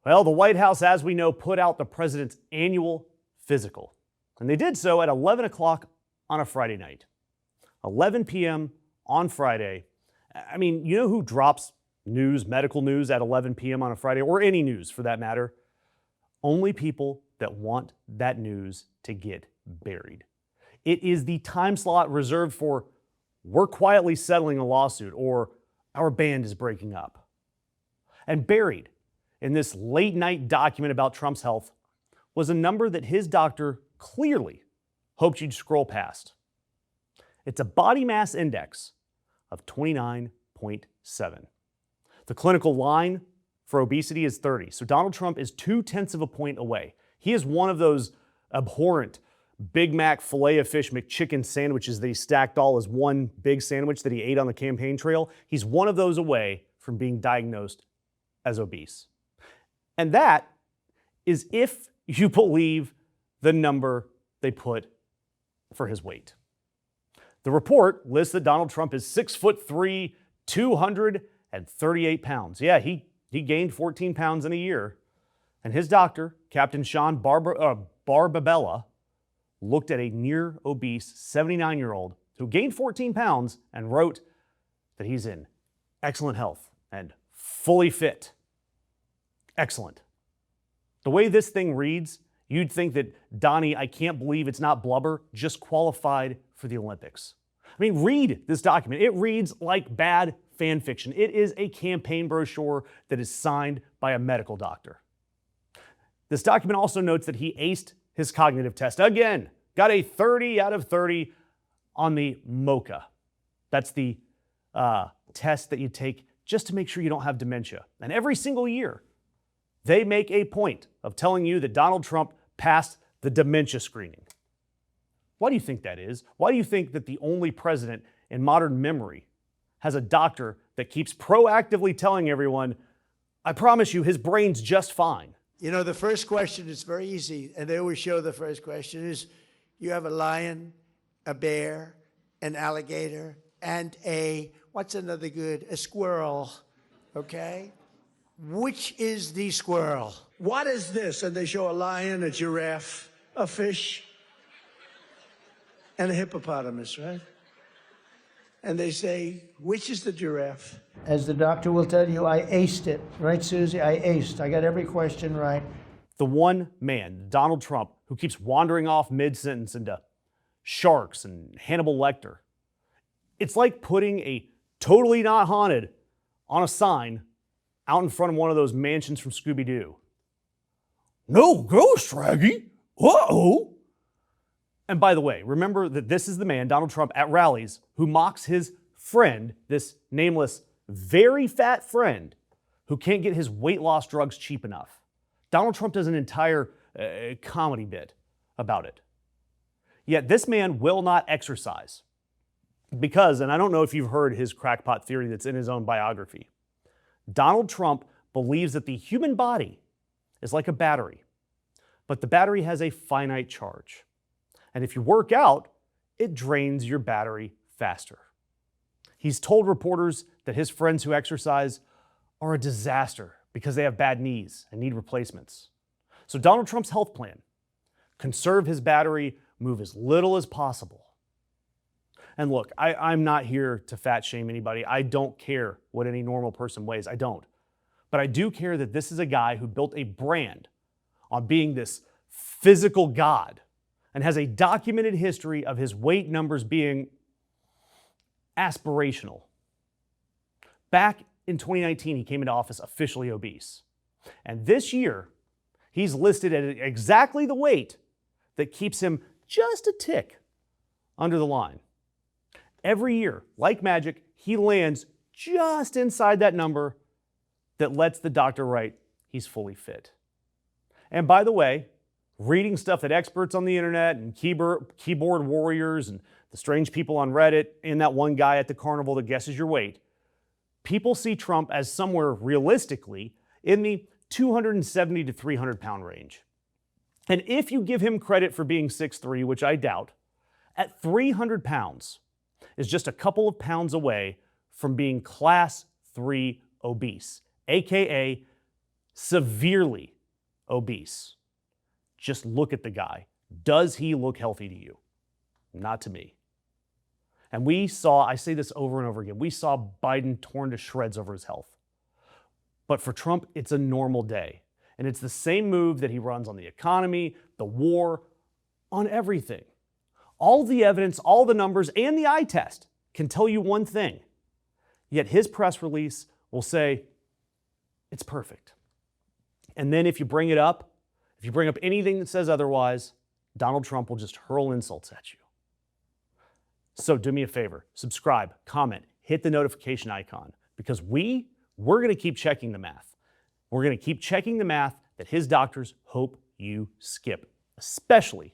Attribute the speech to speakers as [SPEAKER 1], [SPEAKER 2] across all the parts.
[SPEAKER 1] Well, the White House, as we know, put out the president's annual physical. And they did so at 11 o'clock on a Friday night. 11 p.m. on Friday. I mean, you know who drops news, medical news at 11 p.m. on a Friday, or any news for that matter? Only people that want that news to get buried. It is the time slot reserved for "we're quietly settling a lawsuit" or "our band is breaking up." And buried in this late night document about Trump's health was a number that his doctor clearly hoped you'd scroll past. It's a body mass index of 29.7. The clinical line for obesity is 30, so Donald Trump is 0.2 of a point away. He is one of those abhorrent Big Mac Filet-O-Fish McChicken sandwiches that he stacked all as one big sandwich that he ate on the campaign trail. He's one of those away from being diagnosed as obese. And that is if you believe the number they put for his weight. The report lists that Donald Trump is 6'3", 238 pounds. Yeah, he gained 14 pounds in a year. And his doctor, Captain Sean Barbabella, looked at a near-obese 79-year-old who gained 14 pounds and wrote that he's in excellent health and fully fit. Excellent. The way this thing reads, you'd think that Donnie, I can't believe it's not blubber, just qualified for the Olympics. I mean, read this document. It reads like bad fan fiction. It is a campaign brochure that is signed by a medical doctor. This document also notes that he aced his cognitive test again, got a 30 out of 30 on the MOCA. That's the test that you take just to make sure you don't have dementia. And every single year, they make a point of telling you that Donald Trump passed the dementia screening. Why do you think that is? Why do you think that the only president in modern memory has a doctor that keeps proactively telling everyone, I promise you, his brain's just fine?
[SPEAKER 2] You know, the first question is very easy, and they always show the first question is, you have a lion, a bear, an alligator, and what's another good? A squirrel, okay? Which is the squirrel? What is this? And they show a lion, a giraffe, a fish, and a hippopotamus, right? And they say, which is the giraffe?
[SPEAKER 3] As the doctor will tell you, I aced it. Right, Susie? I aced. I got every question right.
[SPEAKER 1] The one man, Donald Trump, who keeps wandering off mid-sentence into sharks and Hannibal Lecter. It's like putting a "totally not haunted" on a sign out in front of one of those mansions from Scooby-Doo. No ghost, Raggy. Uh-oh. And by the way, remember that this is the man, Donald Trump, at rallies, who mocks his friend, this nameless, very fat friend, who can't get his weight loss drugs cheap enough. Donald Trump does an entire comedy bit about it. Yet this man will not exercise because, and I don't know if you've heard his crackpot theory that's in his own biography, Donald Trump believes that the human body is like a battery, but the battery has a finite charge. And if you work out, it drains your battery faster. He's told reporters that his friends who exercise are a disaster because they have bad knees and need replacements. So Donald Trump's health plan: conserve his battery, move as little as possible. And look, I'm not here to fat shame anybody. I don't care what any normal person weighs. I don't. But I do care that this is a guy who built a brand on being this physical god and has a documented history of his weight numbers being aspirational. Back in 2019, he came into office officially obese. And this year, he's listed at exactly the weight that keeps him just a tick under the line. Every year, like magic, he lands just inside that number that lets the doctor write he's fully fit. And by the way, reading stuff that experts on the internet and keyboard warriors and the strange people on Reddit and that one guy at the carnival that guesses your weight, people see Trump as somewhere realistically in the 270 to 300 pound range. And if you give him credit for being 6'3", which I doubt, at 300 pounds is just a couple of pounds away from being class 3 obese, aka severely obese. Just look at the guy. Does he look healthy to you? Not to me. And we saw, I say this over and over again, we saw Biden torn to shreds over his health. But for Trump, it's a normal day. And it's the same move that he runs on the economy, the war, on everything. All the evidence, all the numbers, and the eye test can tell you one thing. Yet his press release will say, it's perfect. And then if you bring up anything that says otherwise, Donald Trump will just hurl insults at you. So do me a favor, subscribe, comment, hit the notification icon, because we're going to keep checking the math. We're going to keep checking the math that his doctors hope you skip, especially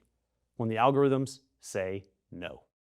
[SPEAKER 1] when the algorithms say no.